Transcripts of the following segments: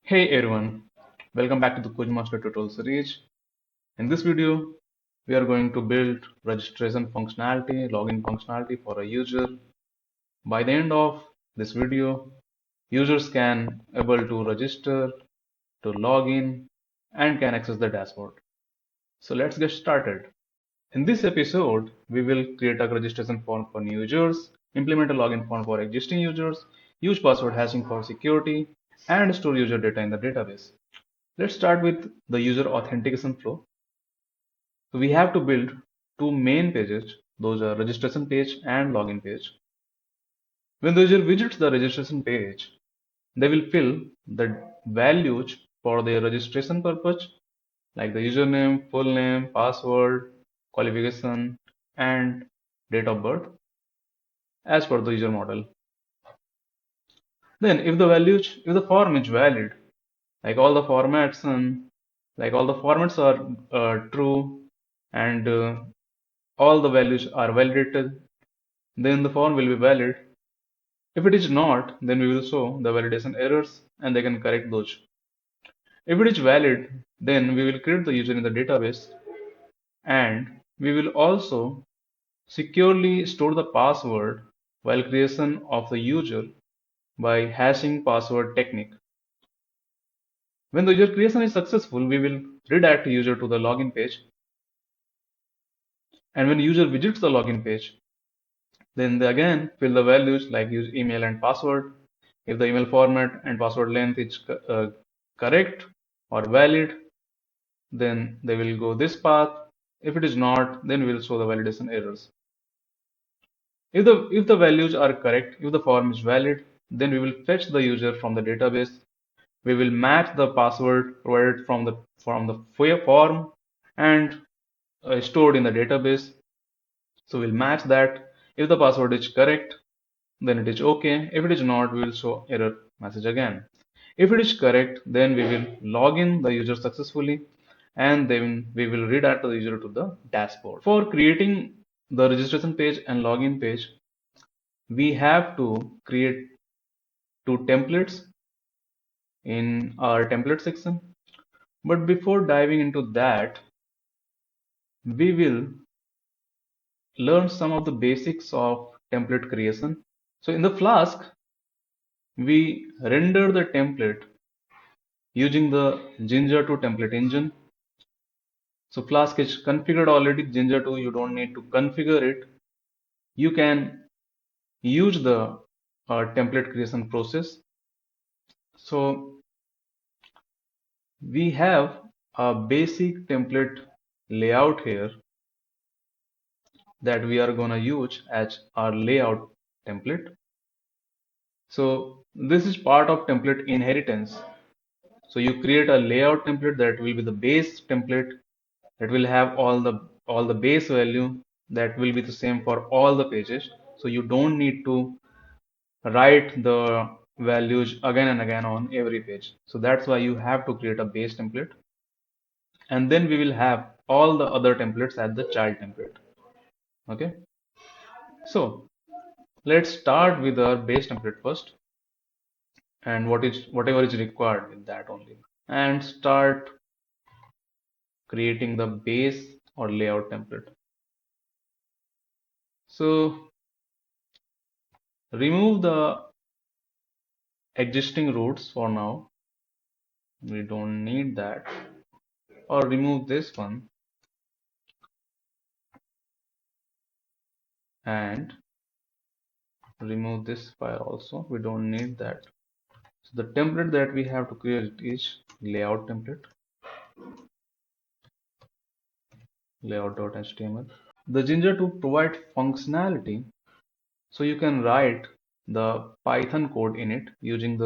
Hey everyone, welcome back to the Codemaster tutorial series. In this video, we are going to build registration functionality, login functionality for a user. By the end of this video, users can able to register, to log in, and can access the dashboard. So let's get started. In this episode, we will create a registration form for new users, implement a login form for existing users, use password hashing for security, and store user data in the database. Let's start with the user authentication flow. So we have to build two main pages. Those are registration page and login page. When the user visits the registration page, they will fill the values for their registration purpose, like the username, full name, password, qualification, and date of birth as per the user model. Then if the form is valid, like all the formats and like all the formats are true and all the values are validated, then the form will be valid. If it is not, then we will show the validation errors and they can correct those. If it is valid, then we will create the user in the database and we will also securely store the password while creation of the user by hashing password technique. When the user creation is successful, we will redirect the user to the login page. And when user visits the login page, then they again fill the values like use email and password. If the email format and password length is correct or valid, then they will go this path. If it is not, then we will show the validation errors. If the values are correct, if the form is valid, then we will fetch the user from the database. We will match the password provided from the form and stored in the database. So we'll match that. If the password is correct, then it is okay. If it is not, we will show error message again. If it is correct, then we will log in the user successfully and then we will redirect the user to the dashboard. For creating the registration page and login page, we have to create two templates in our template section. But before diving into that, we will learn some of the basics of template creation. So in the Flask, we render the template using the Jinja Template Engine. So Flask is configured already. Jinja 2, you don't need to configure it. You can use the template creation process. So we have a basic template layout here that we are going to use as our layout template. So this is part of template inheritance. So you create a layout template that will be the base template that will have all the base value that will be the same for all the pages. So you don't need to write the values again and again on every page. So that's why you have to create a base template. And then we will have all the other templates as the child template. Okay. So let's start with our base template first and whatever is required with that only. And start creating the base or layout template. So remove the existing routes for now. We don't need that. Or remove this one and remove this file also. We don't need that. So the template that we have to create is layout template, layout.html. The Jinja to provide functionality, so you can write the Python code in it using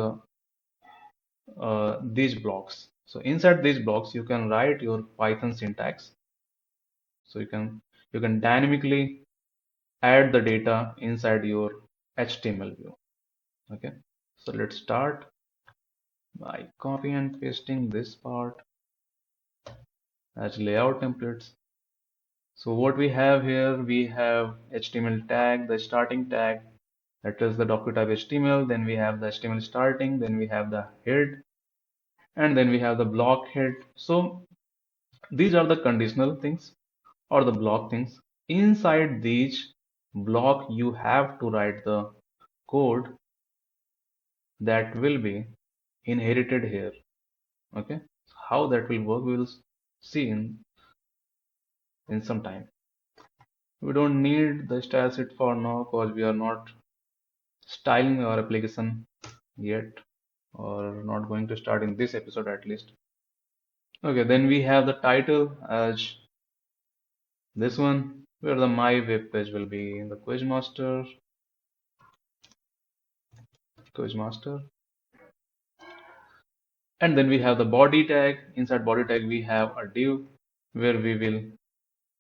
these blocks. So inside these blocks, you can write your Python syntax. So you can dynamically add the data inside your HTML view. Okay, so let's start by copy and pasting this part as layout templates. So what we have here, we have HTML tag, the starting tag, that is the docu type HTML. Then we have the HTML starting. Then we have the head. and then we have the block head. So these are the conditional things or the block things. Inside these block, you have to write the code that will be inherited here. Okay, how that will work, we will see in some time. We don't need the style sheet for now because we are not styling our application yet, or not going to start in this episode at least. Okay, then we have the title as this one, where the my web page will be in the quizmaster, and then we have the body tag. Inside body tag, we have a div where we will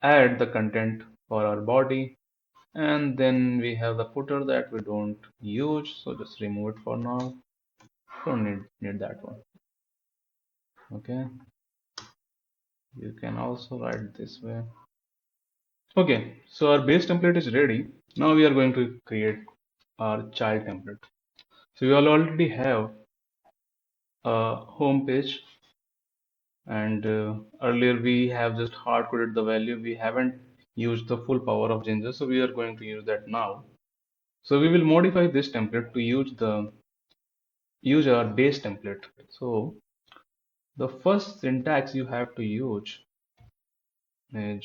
add the content for our body, and then we have the footer that we don't use, so just remove it for now. Don't need that one. Okay, you can also write this way. Okay, so our base template is ready. Now we are going to create our child template. So we already have a home page, and earlier we have just hard coded the value. We haven't used the full power of Jinja, so we are going to use that now. So we will modify this template to use our base template. So the first syntax you have to use is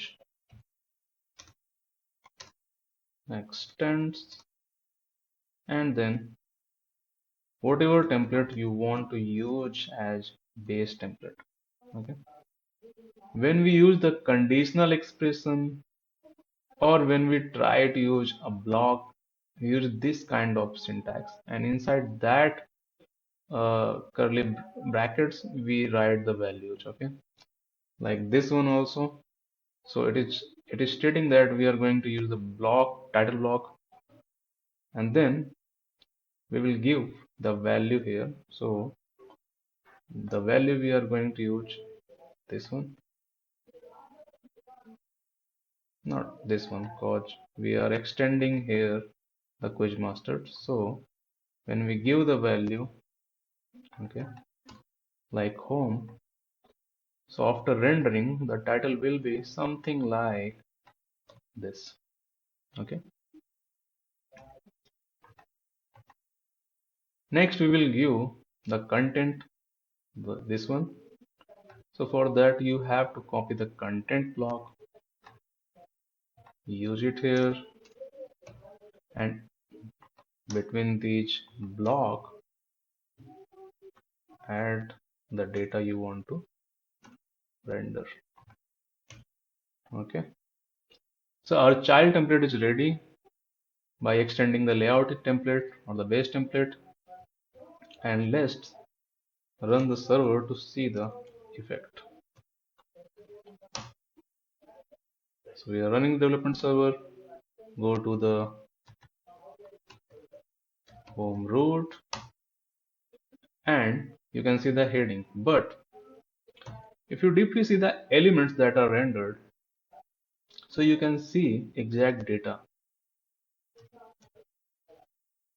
extends, and then whatever template you want to use as base template. Okay, when we use the conditional expression, or when we try to use a block, we use this kind of syntax, and inside that curly brackets we write the values. Okay, like this one also. So it is stating that we are going to use the block title block, and then we will give the value here. So the value we are going to use this one, not this one, because we are extending here the quizmaster. So when we give the value, okay, like home, so after rendering, the title will be something like this. Okay, next we will give the content, this one. So for that you have to copy the content block, use it here, and between these block add the data you want to render. Okay, so our child template is ready by extending the layout template or the base template, and let's run the server to see the effect. So we are running the development server, go to the home root, and you can see the heading. But if you deeply see the elements that are rendered, so you can see exact data.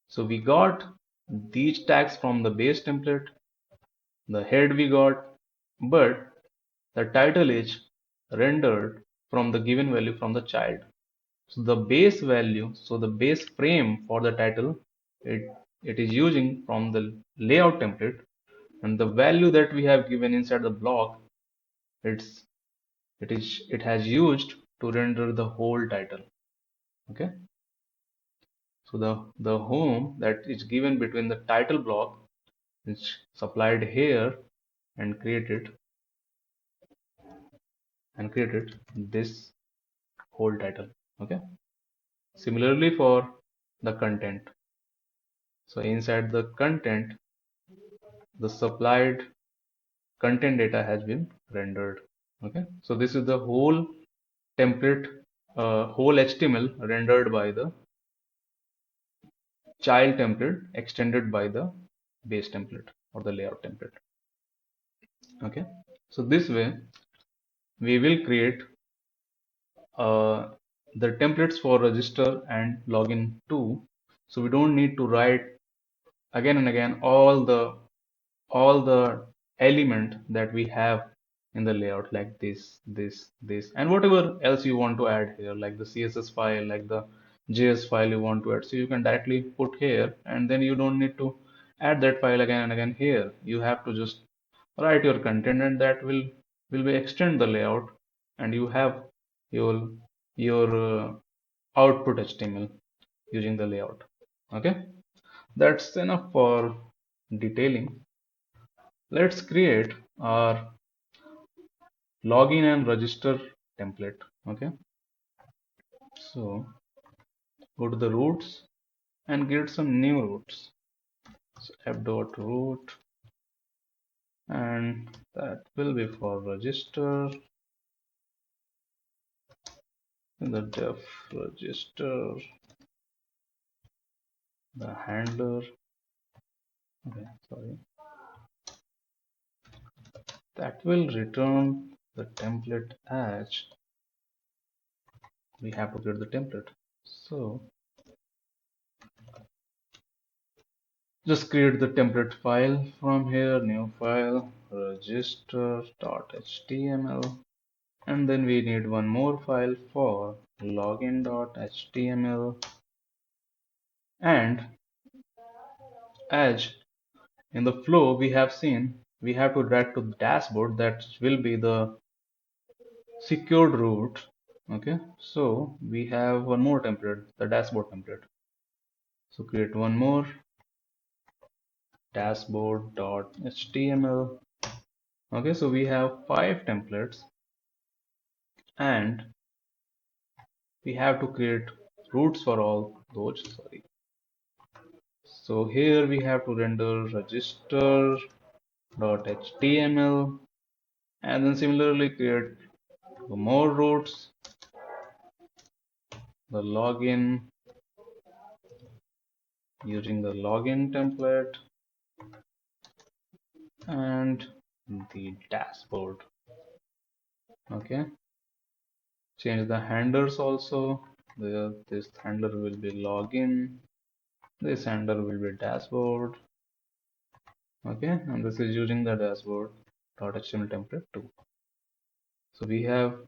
So we got these tags from the base template, the head we got, but the title is rendered from the given value from the child. So the base value, so the base frame for the title, it is using from the layout template, and the value that we have given inside the block, it has used to render the whole title. Okay, so the home that is given between the title block is supplied here and created this whole title. Okay, similarly for the content, so inside the content, the supplied content data has been rendered. Okay, so this is the whole template, whole HTML rendered by the child template extended by the base template or the layout template. Okay, so this way we will create the templates for register and login too, so we don't need to write again and again all the element that we have in the layout, like this, and whatever else you want to add here, like the CSS file, like the JS file you want to add. So you can directly put here, and then you don't need to add that file again and again here. You have to just write your content, and that will be extend the layout, and you have your your output HTML using the layout. Okay, that's enough for detailing. Let's create our login and register template. Okay, so go to the roots and get some new roots. So f.root, and that will be for register. In the def register, the handler. Okay, sorry. That will return the template as we have to get the template. So just create the template file from here, new file, register.html, and then we need one more file for login.html, and as in the flow we have seen, we have to drag to the dashboard. That will be the secured route. Okay, so we have one more template, the dashboard template. So create one more dashboard.html. Okay, so we have 5 templates, and we have to create routes for all those. Sorry. So here we have to render register.html, and then similarly create more routes, the login using the login template, and the dashboard. Okay, change the handlers also. This handler will be login, this handler will be dashboard. Okay, and this is using the dashboard.html template too. So we have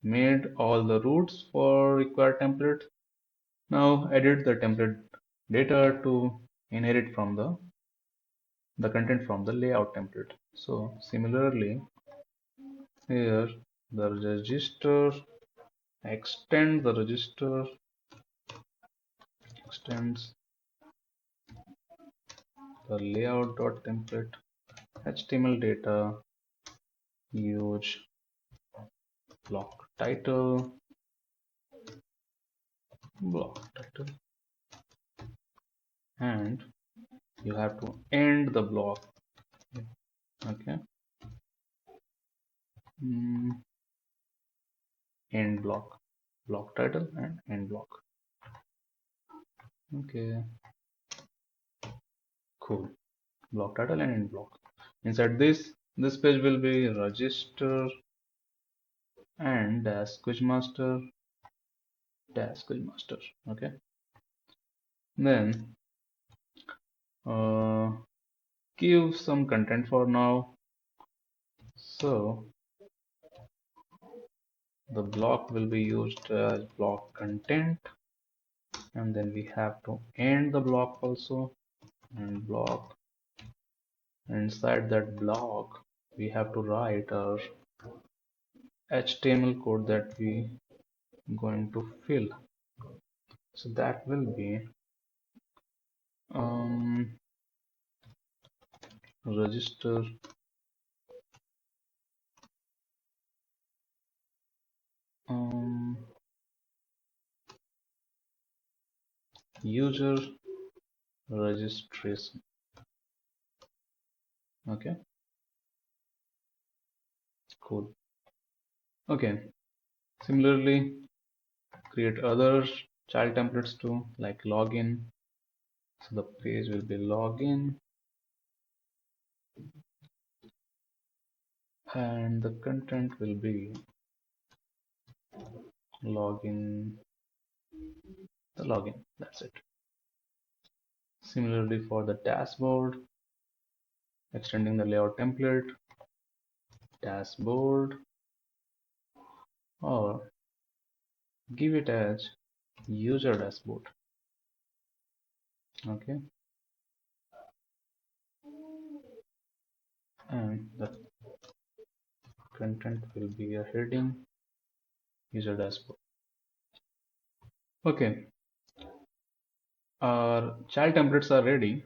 made all the routes for required template. Now edit the template data to inherit from the content from the layout template. So similarly here, the register, extend the register, extends the layout.template HTML data, use block title, and you have to end the block. Okay, end block, block title and end block. Okay, cool. Block title and end block. Inside this page will be register and dash quizmaster. Okay, then give some content for now. So the block will be used as block content, and then we have to end the block also, and block. Inside that block we have to write our HTML code that we going to fill. So that will be register user registration. Okay, cool. Okay, similarly create other child templates too, like login. So the page will be login, and the content will be login, the login. That's it. Similarly for the dashboard, extending the layout template, dashboard, or give it as user dashboard. Okay, and the content will be a heading user dashboard. Okay, our child templates are ready,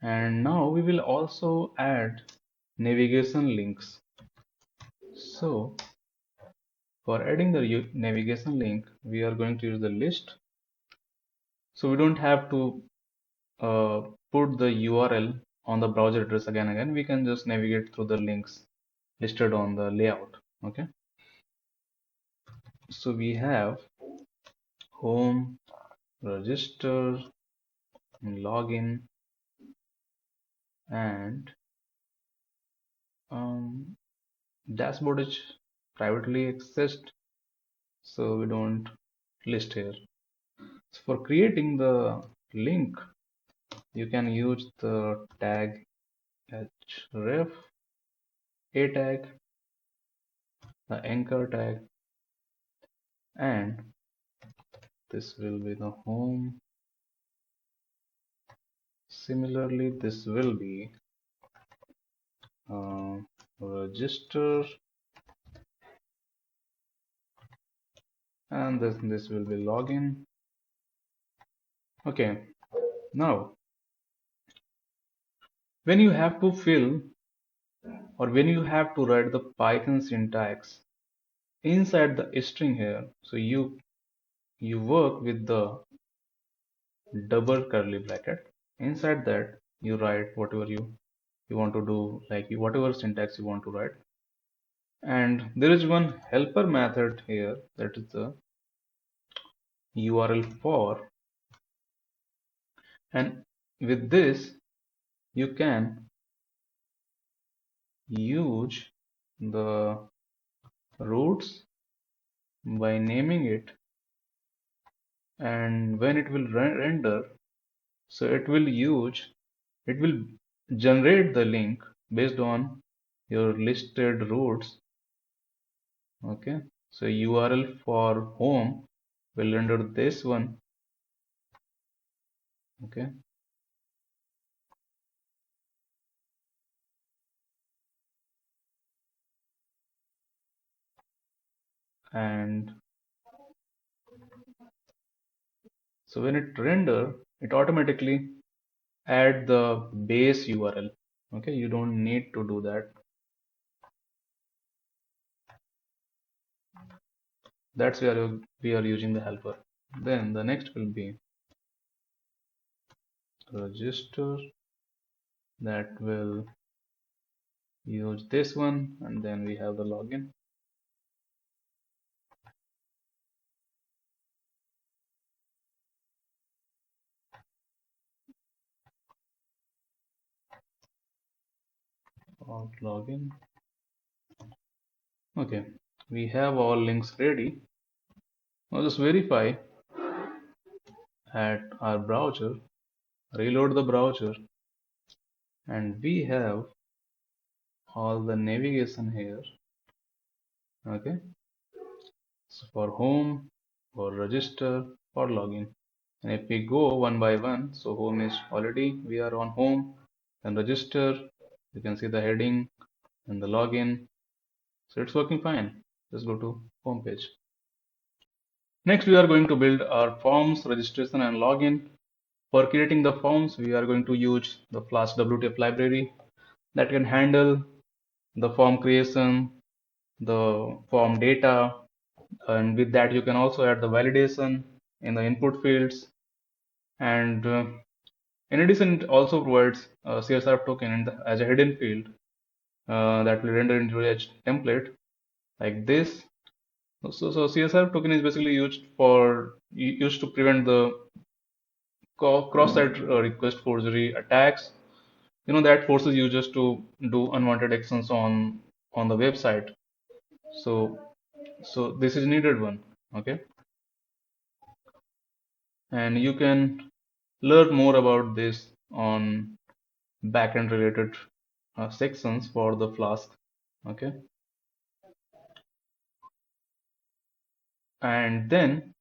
and now we will also add navigation links. So for adding the navigation link, we are going to use the list. So we don't have to put the URL on the browser address again and again. We can just navigate through the links listed on the layout. Okay. So we have home, register, login, and dashboard is privately accessed, so we don't list here. So for creating the link, you can use the tag href, a tag, the anchor tag, and this will be the home. Similarly, this will be register, and this will be login. Okay, now when you have to fill or when you have to write the Python syntax inside the string here, so you work with the double curly bracket. Inside that you write whatever you want to do, like whatever syntax you want to write. And there is one helper method here, that is the URL for, and with this you can use the routes by naming it, and when it will render, so it will generate the link based on your listed routes. Okay, so URL for home will render this one. Okay, and so when it render, it automatically add the base URL. Okay, you don't need to do that. That's where we are using the helper. Then the next will be register, that will use this one, and then we have the login. Login. Okay, we have all links ready. Now just verify at our browser, reload the browser, and we have all the navigation here. Okay, so for home, for register, for login. And if we go one by one, so home is already, we are on home, and register, you can see the heading and the login. So it's working fine. Just go to home page. Next, we are going to build our forms, registration, and login. For creating the forms, we are going to use the Flask-WTF library that can handle the form creation, the form data, and with that you can also add the validation in the input fields. And in addition, it also provides a CSR token as a hidden field that will render into a template like this. So CSR token is basically used to prevent the cross-site request forgery attacks. That forces users to do unwanted actions on the website. So this is needed one. Okay, and you can learn more about this on backend related sections for the Flask. Okay, and then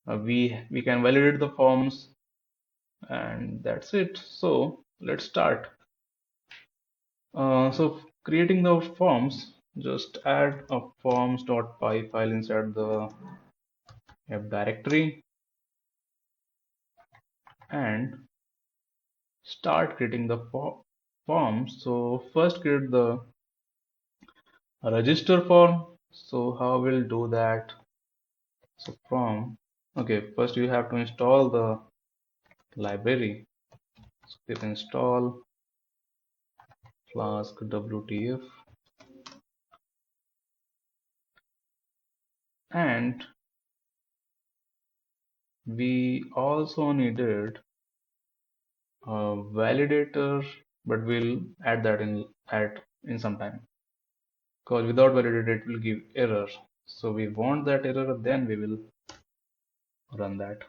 we can validate the forms, and that's it. So let's start. So creating the forms, just add a forms.py file inside the app directory and start creating the forms. So first create the register form. So how we'll do that? So okay, first you have to install the library. So click install Flask-WTF, and we also needed a validator, but we'll add that in some time, because without validator it will give error. So we want that error, then we will run that.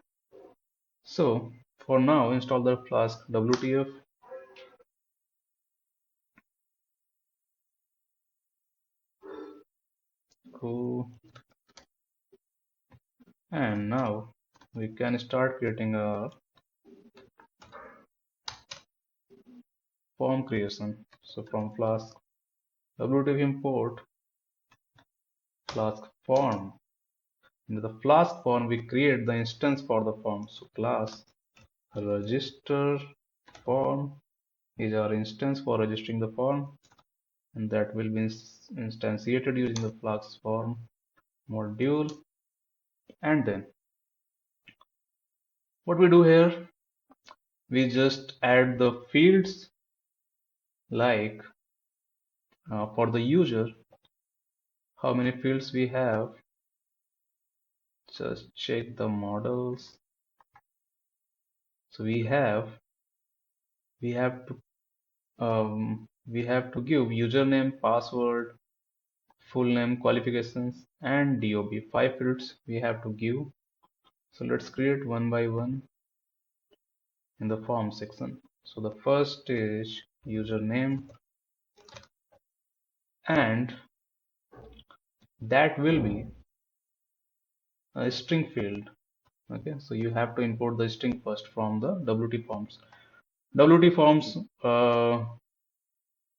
So for now, install the Flask-WTF. Cool. And now we can start creating a form creation. So from Flask WTF import Flask form. In the Flask form, we create the instance for the form. So class register form is our instance for registering the form, and that will be instantiated using the Flask form module. And then what we do here, we just add the fields, like for the user, how many fields we have. Just check the models. So we have to give username, password, full name, qualifications, and DOB. 5 fields we have to give. So let's create one by one in the form section. So the first is username, and that will be a string field. Okay, so you have to import the string first from the WT forms. WT forms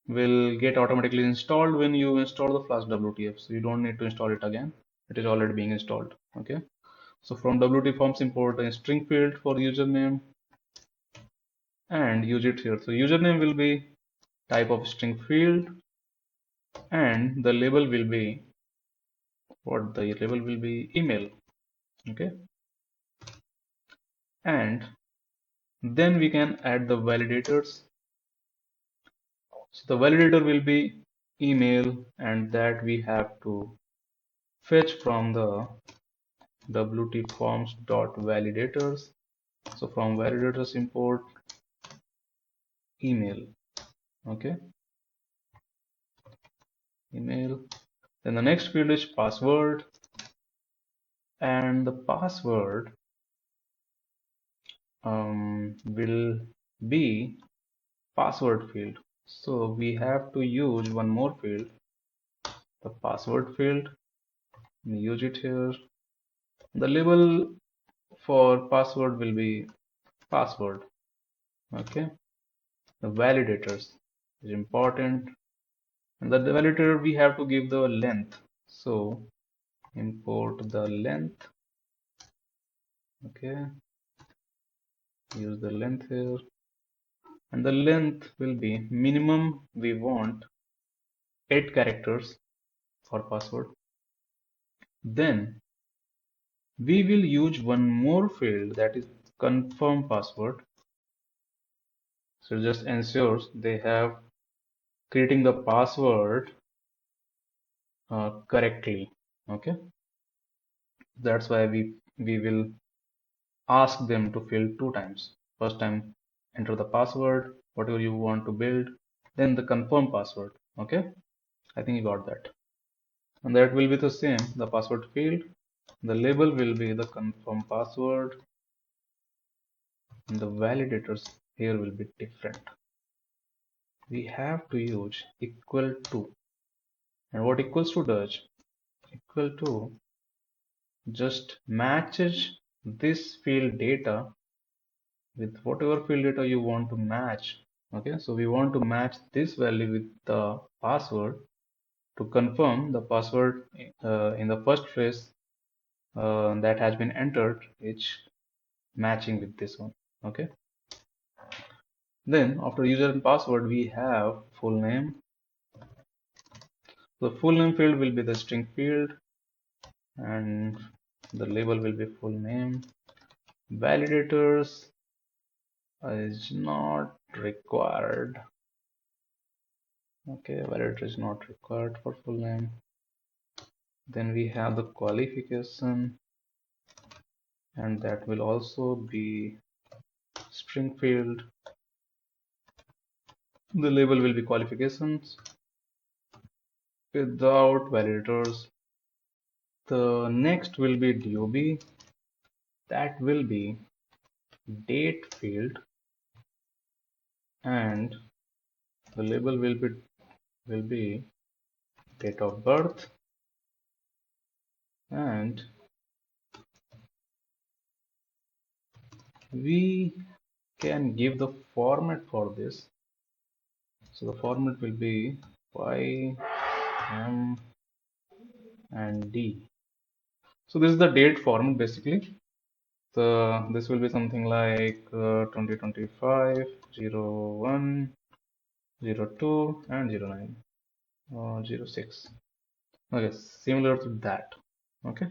will get automatically installed when you install the Flask WTF. So you don't need to install it again. It is already being installed. Okay. So from WT forms, import a string field for username and use it here. So username will be type of string field, and the label will be email. Okay. And then we can add the validators. So the validator will be email, and that we have to fetch from the WT forms dot validators. So from validators import email. Okay, email. Then the next field is password, and the password will be password field. So we have to use one more field, the password field. Use it here. The label for password will be password. Okay, the validators is important, and the validator we have to give the length. So import the length. Okay, use the length here, and the length will be minimum. We want 8 characters for password. Then we will use one more field, that is confirm password. So just ensures they have creating the password correctly. Okay, that's why we will ask them to fill 2 times. First time enter the password, whatever you want to build, then the confirm password. Okay, I think you got that. And that will be the same, the password field. The label will be the confirm password, and the validators here will be different. we have to use equal to. And what equals to does? Equal to just matches this field data with whatever field data you want to match. Okay, so we want to match this value with the password to confirm the password in the first phrase that has been entered is matching with this one. Okay, then after user and password we have full name. The full name field will be the string field and the label will be full name. Validators is not required. Okay, validator is not required for full name. Then we have the qualification, and that will also be string field. The label will be qualifications without validators. The next will be DOB. That will be date field, and the label will be date of birth, and we can give the format for this. So the format will be Y, M, and D. So this is the date format basically. So this will be something like 2025, 01, 02, and 09, 06. Okay, similar to that. Okay,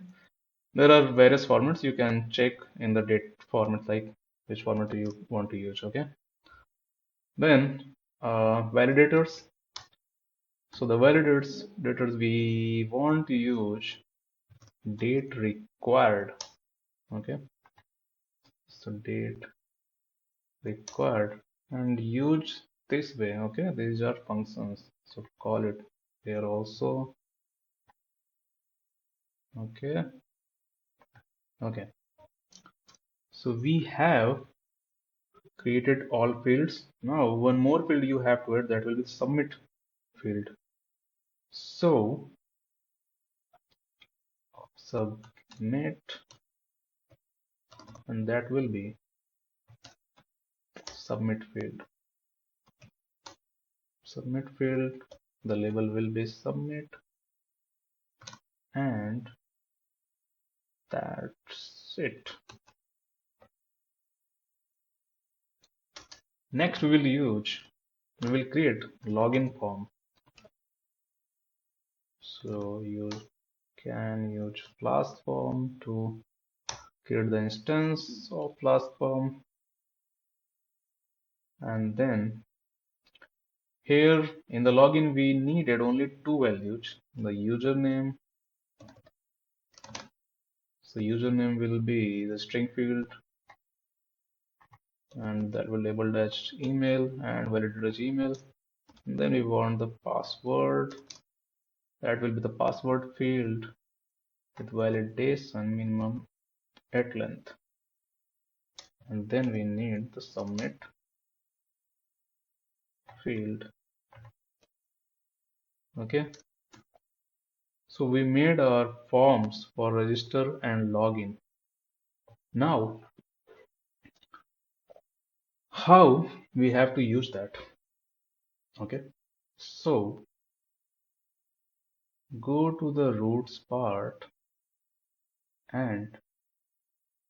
there are various formats you can check in the date format, like which format do you want to use. Okay, then validators. So the validators we want to use date required. Okay, so date required and use this way. Okay, these are functions, so call it here also. Okay, so we have created all fields. Now one more field you have to add, that will be submit field. So submit, and that will be submit field. Submit field, the label will be submit, and that's it. Next we will create login form. So you can use Flask form to create the instance of Flask form, and then here in the login we needed only two values, the username. So username will be the string field, and that will labeled as email and validated as email. And then we want the password, that will be the password field with validation minimum 8 length. And then we need the submit field. Okay, so we made our forms for register and login. Now how we have to use that? Okay, so go to the roots part and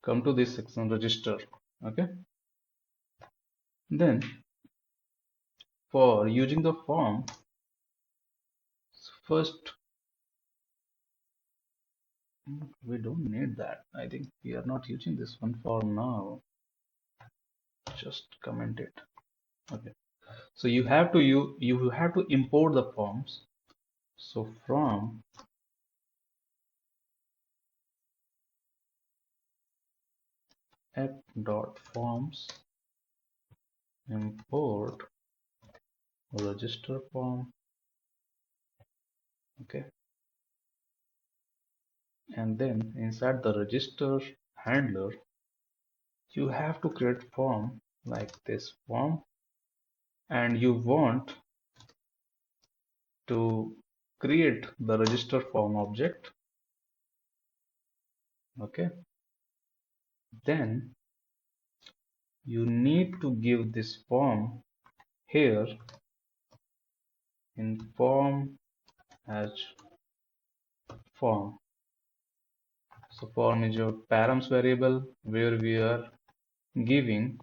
come to this section, register. Okay, then for using the form, first we don't need that. I think we are not using this one for now. Just comment it. Okay, so you have to import the forms. So from app.forms import register form. Okay, and then inside the register handler you have to create form like this form, and you want to create the register form object, okay, then you need to give this form here in form as form. So form is your params variable where we are giving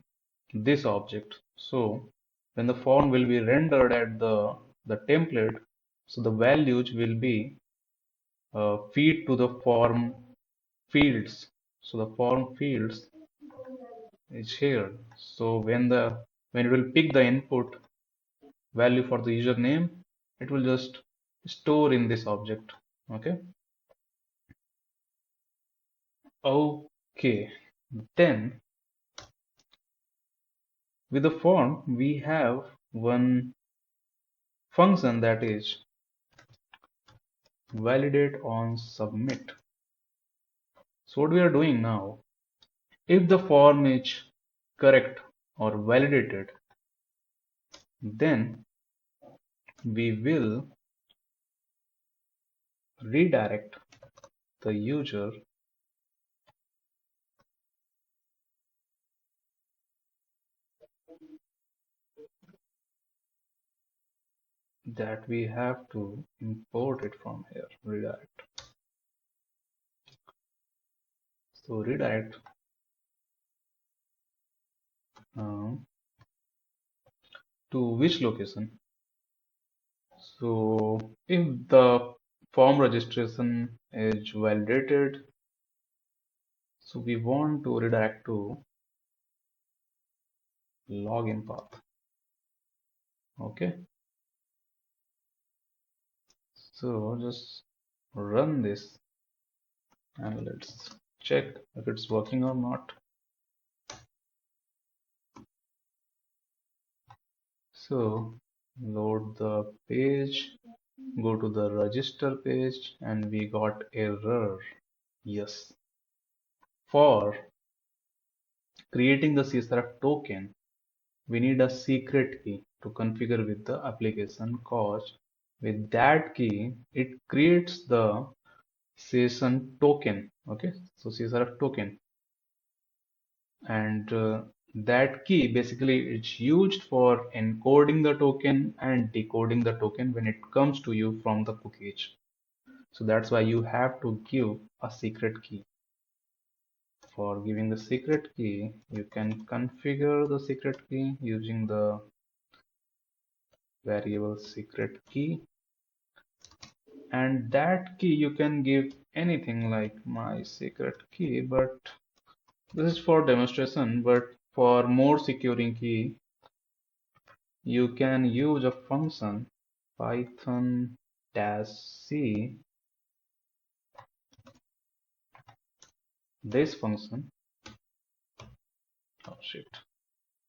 this object. So when the form will be rendered at the template, so the values will be feed to the form fields. So the form fields is here. So when it will pick the input value for the username, it will just store in this object. Okay. Okay. Then with the form we have one function that is validate on submit. So what we are doing now, if the form is correct or validated, then we will redirect the user that we have to import it from here, redirect. So redirect to which location? So if the form registration is validated, so we want to redirect to login path. Okay. So just run this and let's check if it's working or not. So load the page, go to the register page, and we got error. Yes. For creating the CSRF token, we need a secret key to configure with the application cause with that key, it creates the session token. Okay. So CSRF token. And that key basically is used for encoding the token and decoding the token when it comes to you from the cookies. So that's why you have to give a secret key. For giving the secret key, you can configure the secret key using the variable secret key, and that key you can give anything like my secret key, but this is for demonstration. But for more securing key, you can use a function python -c, this function. Oh shit,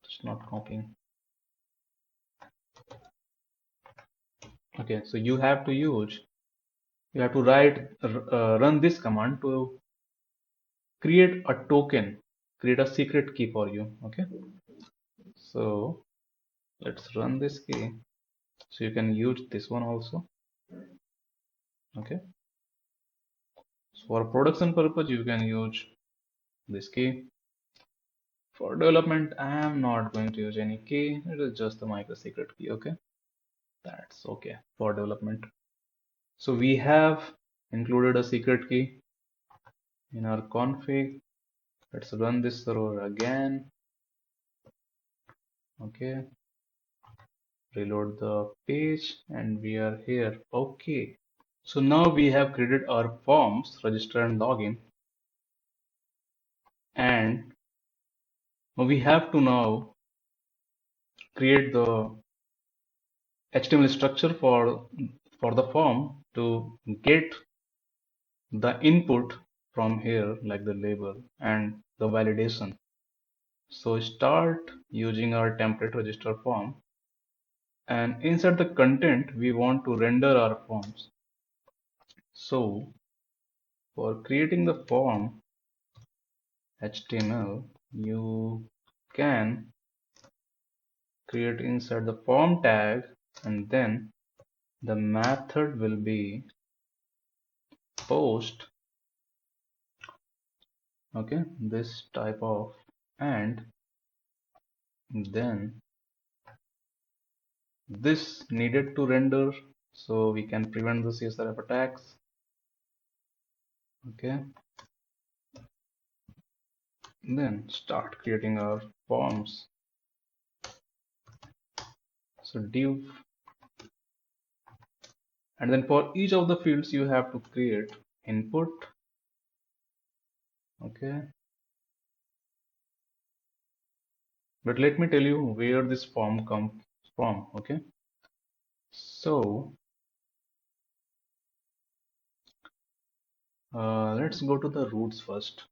it's not copying. Okay, so you have to run this command to create a token, create a secret key for you. Okay, so let's run this key. So you can use this one also. Okay, so for production purpose you can use this key. For development I am not going to use any key, it is just the micro secret key. Okay, that's okay for development. So we have included a secret key in our config. Let's run this server again. Okay, reload the page and we are here. Okay, so now we have created our forms register and login, and we have to now create the HTML structure for the form to get the input from here, like the label and the validation. So start using our template register form, and inside the content we want to render our forms. So for creating the form HTML, you can create inside the form tag, and then the method will be post, okay, this type of, and then this needed to render, so we can prevent the CSRF attacks. Okay, then start creating our forms. So div, and then for each of the fields you have to create input. Okay, but let me tell you where this form comes from. Okay, so let's go to the roots first.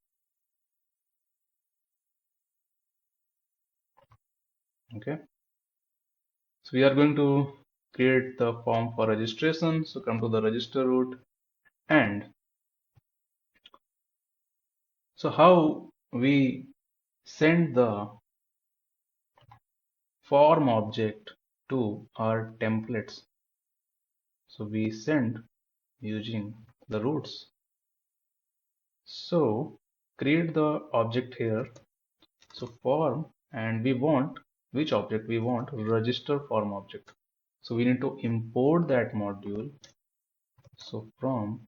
Okay, so we are going to create the form for registration. So come to the register root, and so how we send the form object to our templates. So we send using the roots. So create the object here. So form, and we want which object we want? Register form object. So we need to import that module. So from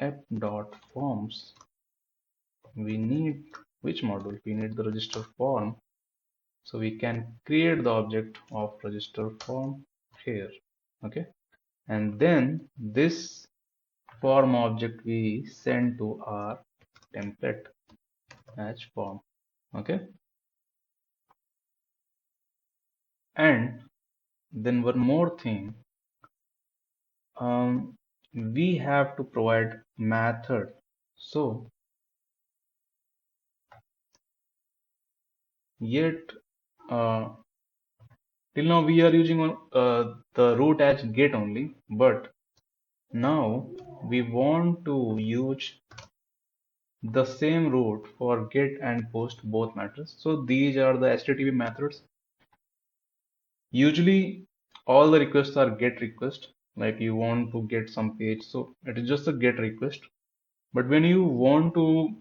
app.forms, we need which module? We need the register form. So we can create the object of register form here. Okay, and then this form object we send to our template as form. Okay, and then one more thing, we have to provide method. So yet uh, till now we are using the root as get only, but now we want to use the same root for get and post both methods. So these are the HTTP methods. Usually all the requests are get request, like you want to get some page, so it is just a get request. But when you want to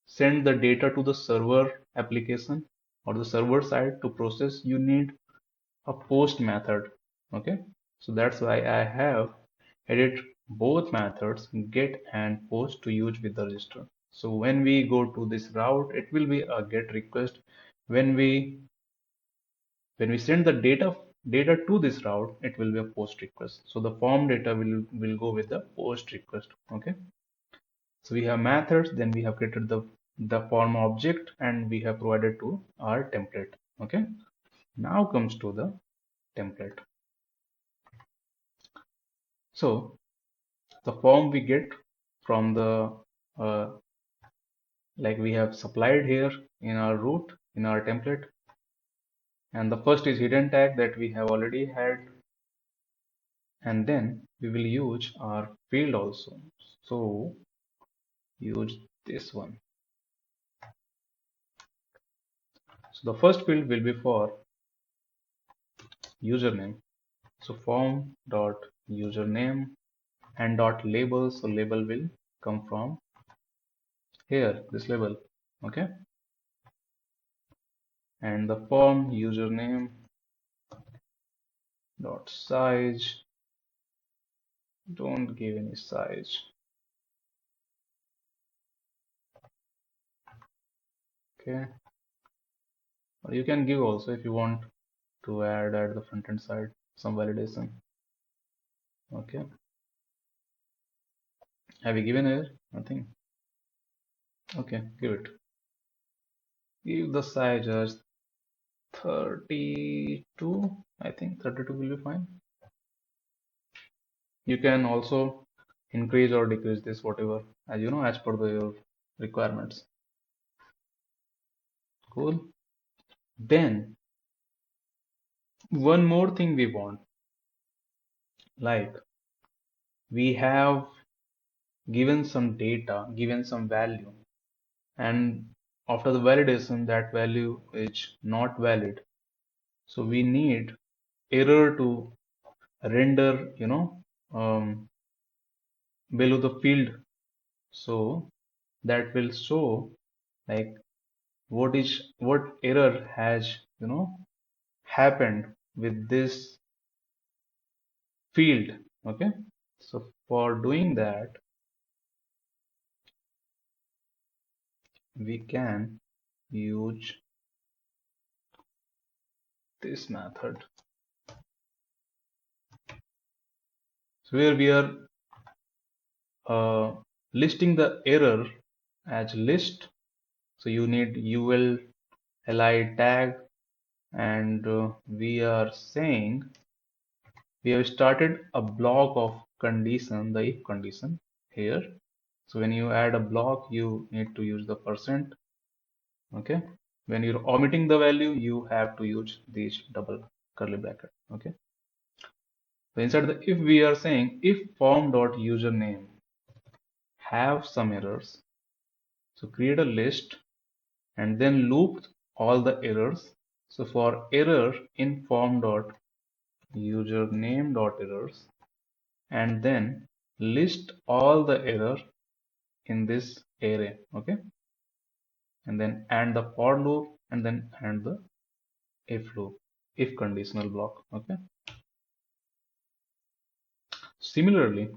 send the data to the server application or the server side to process, you need a post method. Okay, so that's why I have added both methods get and post to use with the register. So when we go to this route, it will be a get request. When we send the data to this route, it will be a post request. So the form data will go with the post request. Okay, so we have methods, then we have created the form object, and we have provided to our template. Okay, now comes to the template. So the form we get from the uh, like we have supplied here in our root in our template, and the first is hidden tag that we have already had, and then we will use our field also. So use this one. So the first field will be for username. So form dot username and dot label. So label will come from here, this label. Okay, and the form username dot size. Don't give any size. Okay, or you can give also if you want to add at the front end side some validation. Okay, have you given here? Nothing. Okay, give it. Give the size as 32. I think 32 will be fine. You can also increase or decrease this, whatever, as you know, as per your requirements. Cool. Then one more thing we want, like we have given some data, given some value, and after the validation that value is not valid. So we need error to render, below the field. So that will show like what error has, happened with this field. Okay. So for doing that, we can use this method. So where we are uh, listing the error as list. So you need ul li tag, and we are saying we have started a block of condition, the if condition here. So when you add a block, you need to use the percent. Okay. When you're omitting the value, you have to use these double curly bracket. Okay. So inside the if, we are saying if form dot username have some errors. So create a list and then loop all the errors. So for error in form dot username dot errors, and then list all the error in this array. Okay. And then and the for loop, and then and the if loop, if conditional block. Okay. Similarly,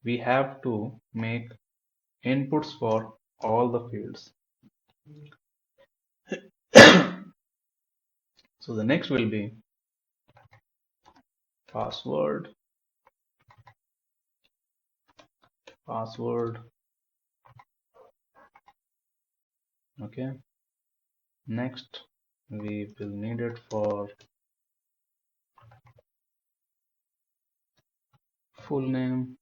we have to make inputs for all the fields. So the next will be password, password. Okay. Next, we will need it for full name,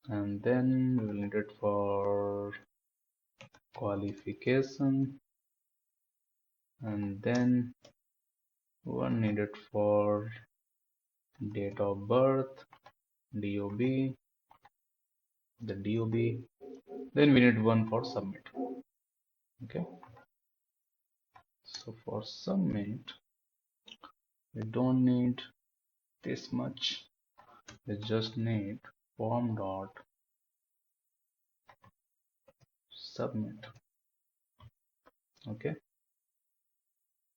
and then we will need it for qualification, and then one needed for date of birth, DOB, the DOB. Then we need one for submit. Okay. So for submit, we don't need this much. We just need form dot submit. Okay.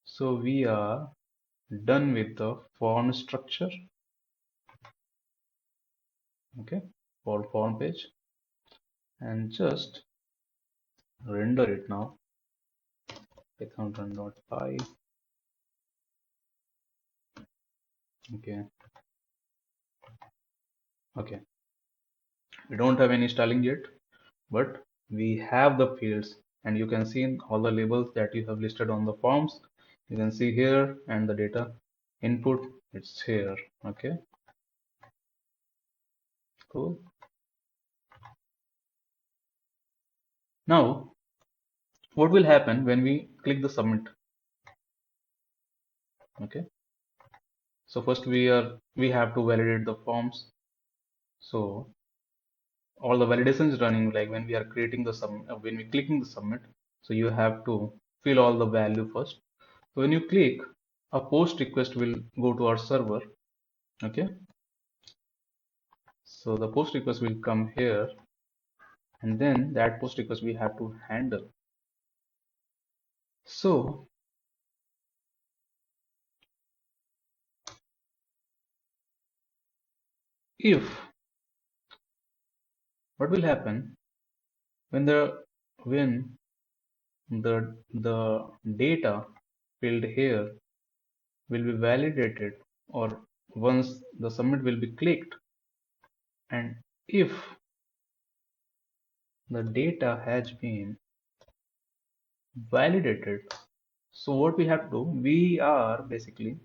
So we are done with the form structure. Okay, for form page, and just render it now. Python run.py. Okay, we don't have any styling yet, but we have the fields, and you can see all the labels that you have listed on the forms. You can see here, and the data input, it's here. Okay, cool. Now what will happen when we click the submit? Okay, so first we have to validate the forms. So all the validations running, like when we are creating the when we clicking the submit, so you have to fill all the value first. So when you click, a post request will go to our server. Okay, so the post request will come here, and then that post request we have to handle. So if what will happen when the data field here will be validated, or once the submit will be clicked, and if the data has been validated, so what we have to do, we are basically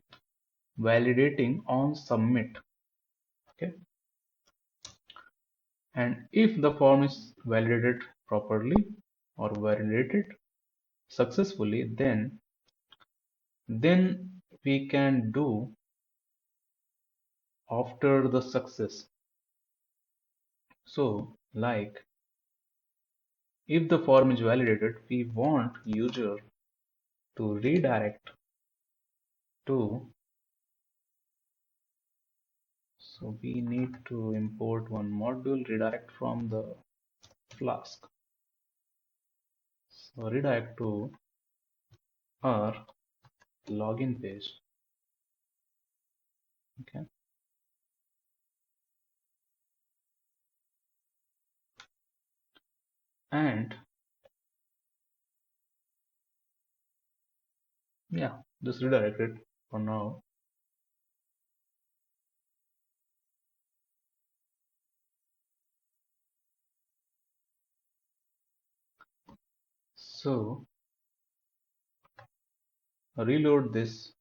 validating on submit. Okay, and if the form is validated properly or validated successfully, then we can do after the success. So like if the form is validated, we want user to redirect to, so we need to import one module redirect from the Flask. So redirect to our login page. Okay. And yeah, just redirect it for now. So reload this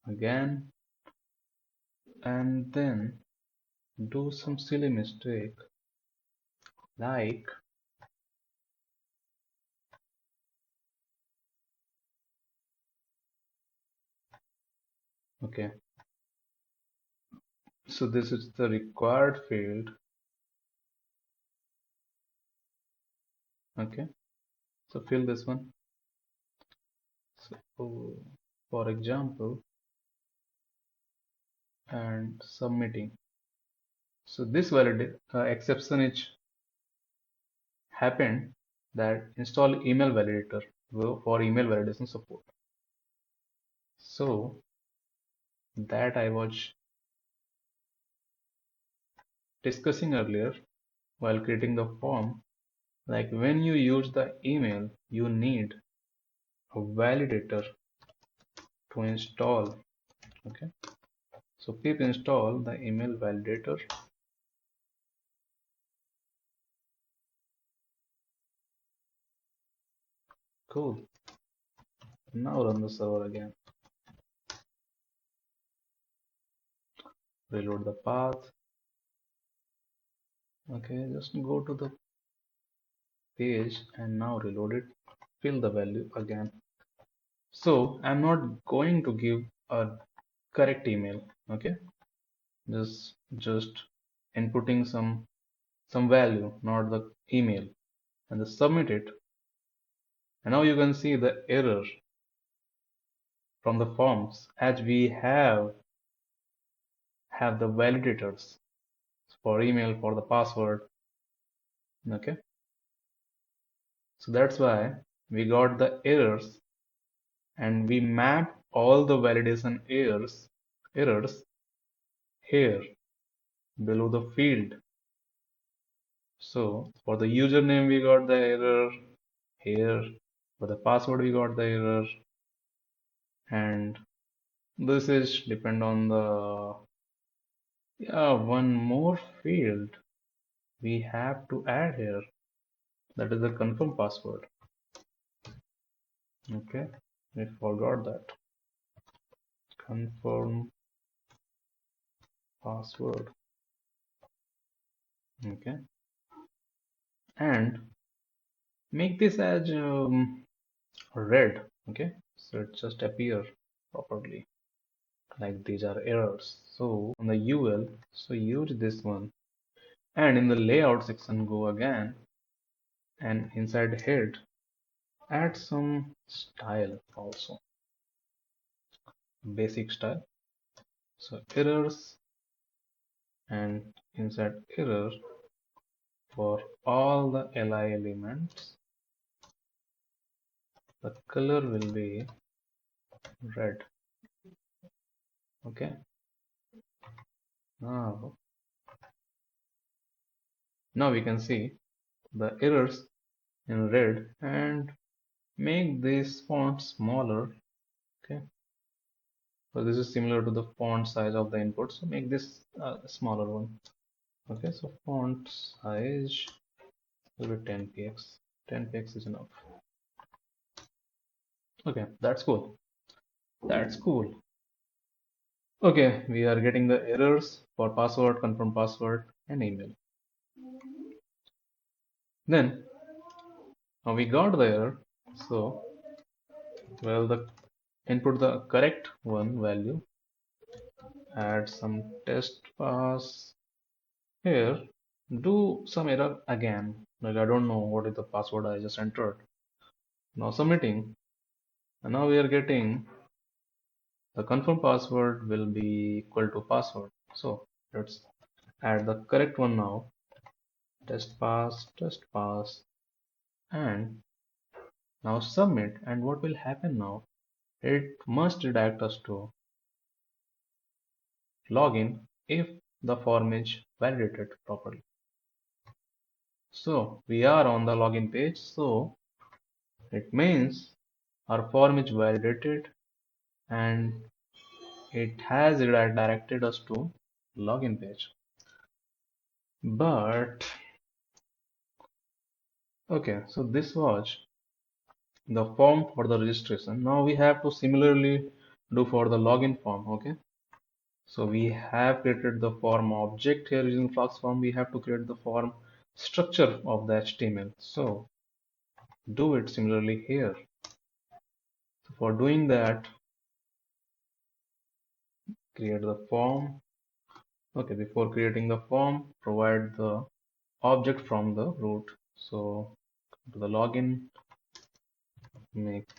again and then do some silly mistake like okay, so this is the required field. Okay, so fill this one. So for example, and submitting. So this valid exception is happened that install email validator for email validation support. So that I was discussing earlier while creating the form, like when you use the email, you need a validator to install. Okay, so pip install the email validator. Cool. Now run the server again. Reload the path. Okay, just go to the page and now reload it. Fill the value again. So I'm not going to give a correct email. Okay, just inputting some value, not the email, and just submit it. And now you can see the error from the forms as we have the validators for email for the password. Okay, so that's why we got the errors and we map all the validation errors here below the field. So for the username we got the error here, for the password we got the error, and this is depend on the one more field we have to add here, that is the confirm password. Okay, we forgot that confirm password. Okay, and make this as red. Okay, so it just appear properly like these are errors. So on the UL, so use this one, and in the layout section go again, and inside head add some style also, basic style. So errors, and inside error for all the li elements the color will be red. Okay, now we can see the errors in red, and make this font smaller. Okay, so this is similar to the font size of the input, so make this smaller one. Okay, so font size will be 10 px. 10 px is enough. Okay, that's cool. That's cool. Okay, we are getting the errors for password, confirm password, and email. Then now we got the error. So, well, the input the correct one value, add some test pass here, do some error again. Like I don't know what is the password I just entered. Now submitting, and now we are getting The confirm password will be equal to password. So let's add the correct one now. Test pass, and now submit. And what will happen now? It must redirect us to login if the form is validated properly. So we are on the login page. So it means our form is validated and it has redirected us to login page. But okay, so this was the form for the registration. Now we have to similarly do for the login form. Okay, so we have created the form object here using Flask form. We have to create the form structure of the HTML. So do it similarly here. So for doing that, create the form. Okay, before creating the form, provide the object from the root. So to the login, make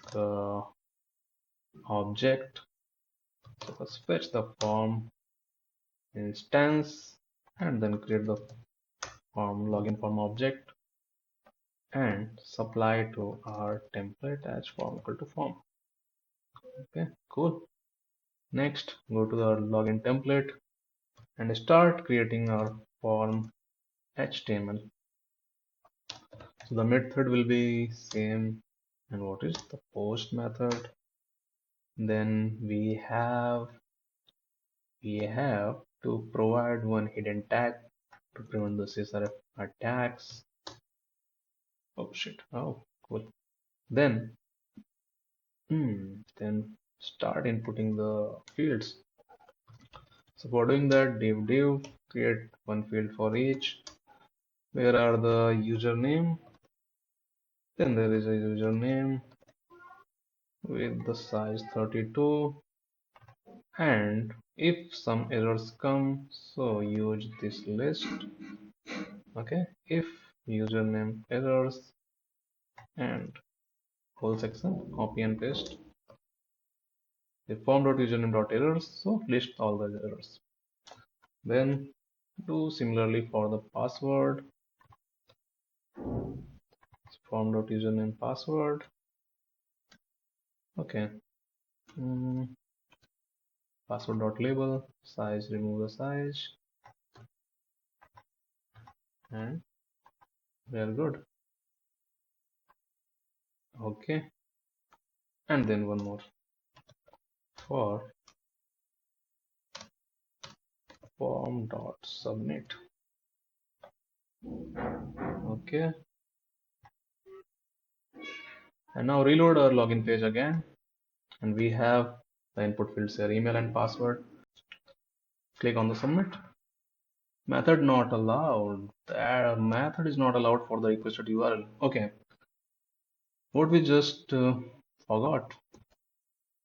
object. So let's fetch the form instance and then create the form login form object and supply to our template as form equal to form. Okay, cool. Next, go to the login template and start creating our form HTML. So the method will be same. And what is the post method? Then we have to provide one hidden tag to prevent the CSRF attacks. Oh shit. Oh, cool. Then start inputting the fields. So for doing that, div create one field for each. Where are the username? Then there is a username with the size 32. And if some errors come, so use this list. Okay, if username errors and whole section, copy and paste. The form.username.errors, so list all the errors. Then do similarly for the password. Form.username password. Okay. Password.label, size, remove the size, and we are good. Okay. And then one more for form.submit. Okay. And now reload our login page again. And we have the input fields here, email and password. Click on the submit. Method not allowed. That method is not allowed for the requested URL. Okay. What we just forgot.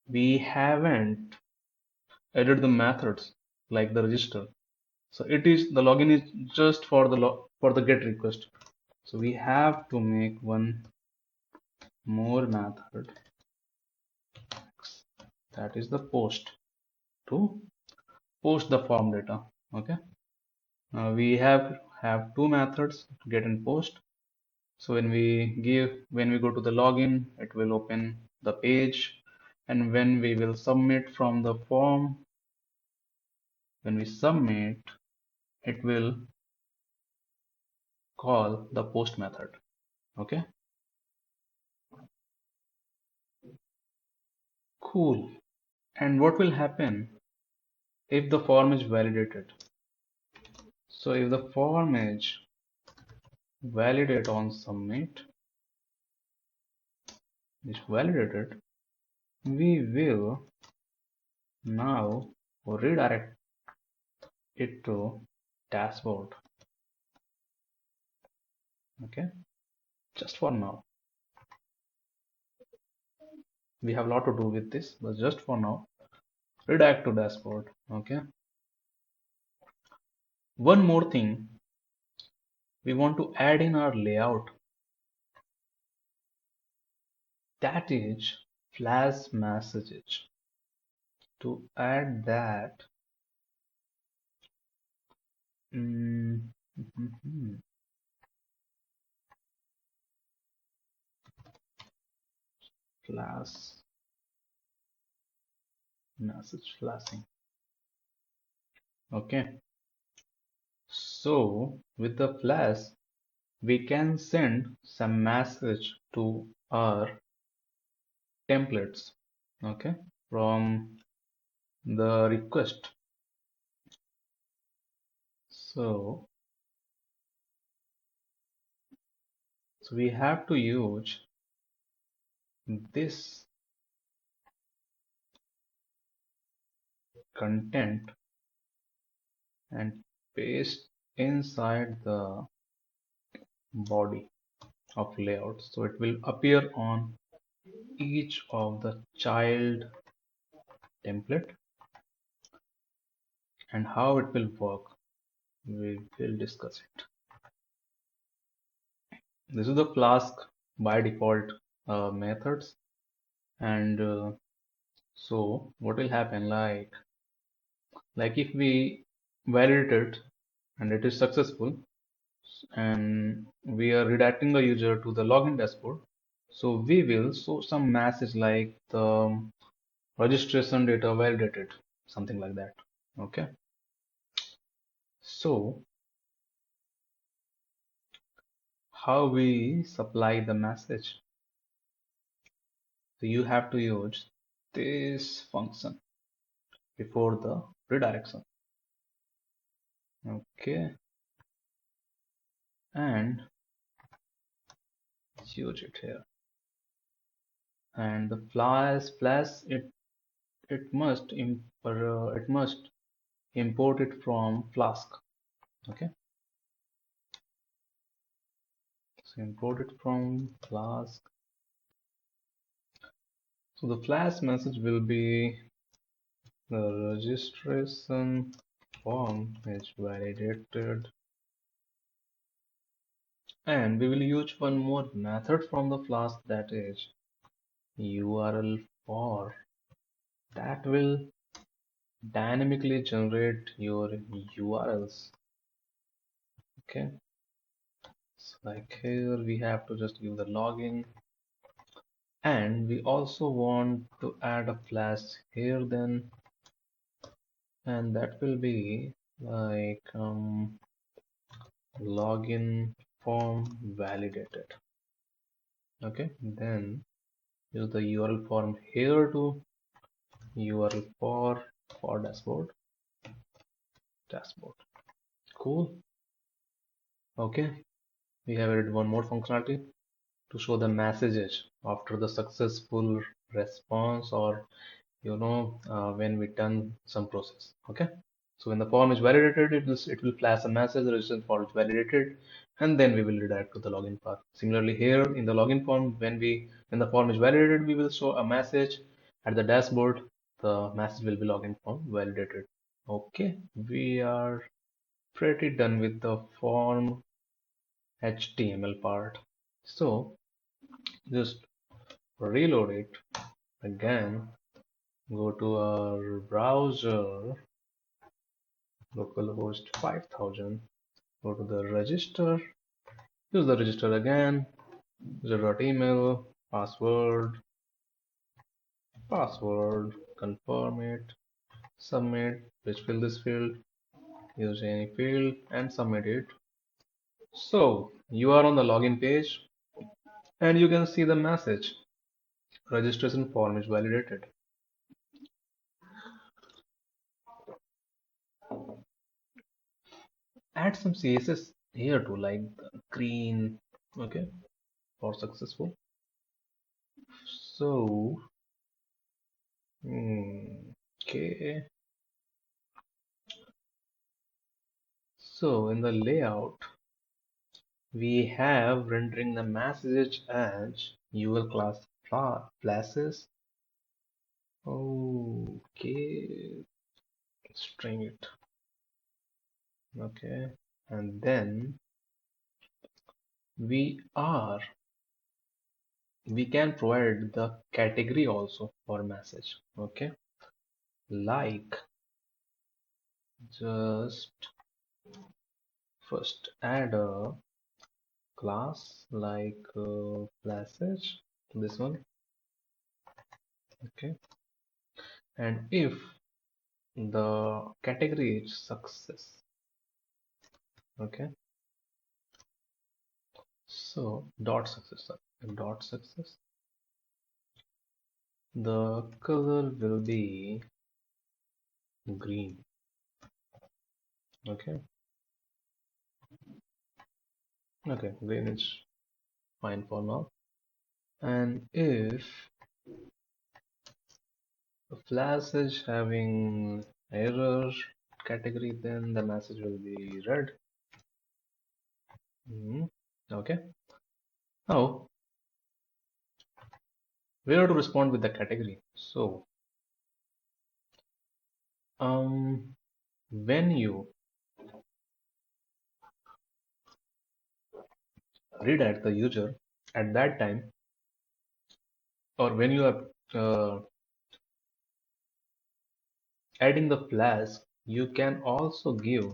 We haven't added the methods like the register. So it is the login is just for the get request. So we have to make one more method, that is the post, to post the form data. Okay. Now we have two methods, get and post. So when we go to the login, it will open the page, and when we will submit from the form, when we submit, it will call the post method. Okay, cool. And what will happen if the form is validated? So if the form is validated on submit, is validated, we will now redirect it to dashboard. Okay, just for now. We have a lot to do with this, but just for now, redirect to dashboard. Okay. One more thing, we want to add in our layout, that is flash messages. to add that, mm, class message flashing. Okay, so with the flash, we can send some message to our templates. Okay, from the request. So, so we have to use this content and paste inside the body of layout. So it will appear on each of the child template, and how it will work, we will discuss it. This is the Flask by default methods, and so what will happen, like if we validate it and it is successful, and we are redirecting the user to the login dashboard, so we will show some message like the registration data validated, something like that. Okay, so how we supply the message? So you have to use this function before the redirection. Okay, and use it here. And the flash it must import it from Flask. Okay, so import it from Flask. So the flash message will be the registration form is validated, and we will use one more method from the Flask, that is URL for, that will dynamically generate your URLs. Okay, so like here we have to just give the login, and we also want to add a flash here then, and that will be like login form validated. Okay, then use the URL form here to URL for dashboard. Cool. Okay, we have added one more functionality to show the messages after the successful response, or when we done some process. Okay, so when the form is validated, it will flash a message, the registration form is validated, and then we will redirect to the login path. Similarly here in the login form, when the form is validated, we will show a message at the dashboard. The message will be login form validated. Okay, we are pretty done with the form HTML part. So just reload it again, go to our browser, localhost 5000, go to the register, use the register again, user.email, password, confirm it, submit, please fill this field, use any field and submit it. So you are on the login page and you can see the message, registration form is validated. Add some CSS here too, like the green, okay, for successful. So, okay. So in the layout, we have rendering the message as UL class classes. Okay, string it. Okay, and then we can provide the category also for message. Okay, like just first add a class like Flash, this one, okay, and if the category is success, okay, so dot success, the color will be green, okay, okay, green is fine for now. And if the flash is having error category, then the message will be red. Okay, now we have to respond with the category. So when you redirect the user at that time, or when you are adding the flask, you can also give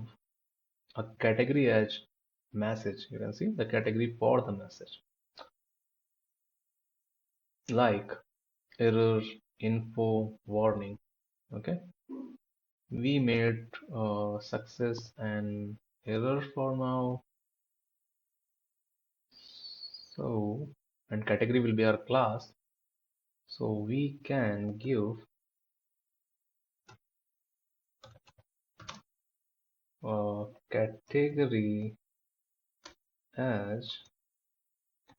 a category as message. You can see the category for the message, like error, info, warning. Okay, we made success and error for now. So, and category will be our class. So we can give category as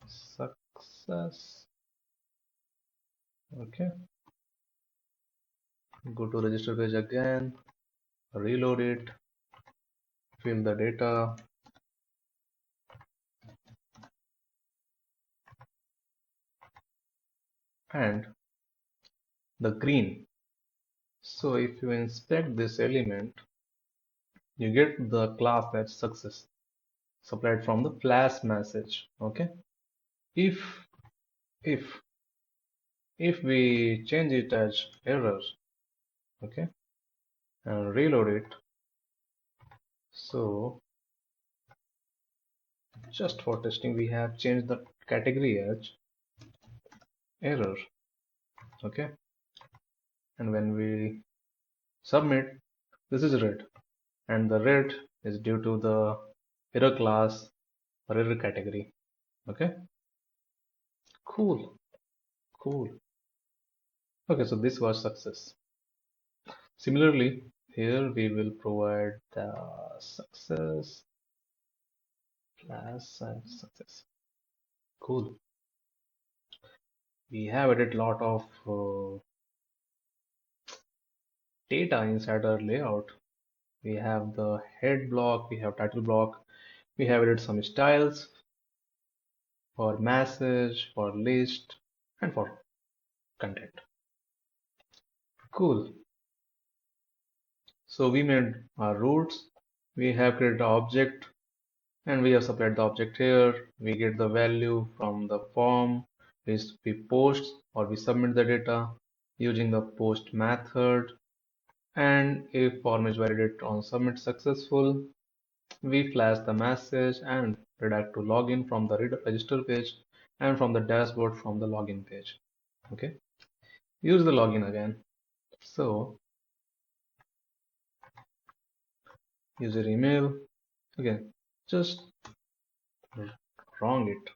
success. Okay, go to register page again, reload it, fill the data, and the green. So if you inspect this element, you get the class as success supplied from the flash message. Okay, if if if we change it as error, okay, and reload it, so just for testing we have changed the category as error, okay, and when we submit, this is red, and the red is due to the error class or error category. Okay, cool, cool. Okay, so this was success. Similarly, here we will provide the success class and success. Cool. We have added lot of data inside our layout. We have the head block, we have title block, we have added some styles for message, for list, and for content. Cool. So we made our roots, we have created an object, and we have supplied the object here. We get the value from the form, which we post or we submit the data using the post method. And if form is validated on submit successful, we flash the message and redirect to login from the register page and from the dashboard from the login page. Okay, use the login again. So user email again, just wrong it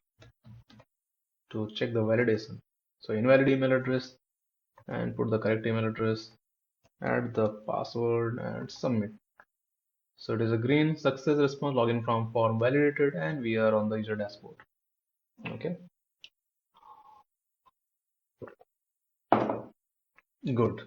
to check the validation. So invalid email address and put the correct email address, add the password and submit. So it is a green success response, login from form validated, and we are on the user dashboard. Okay, good.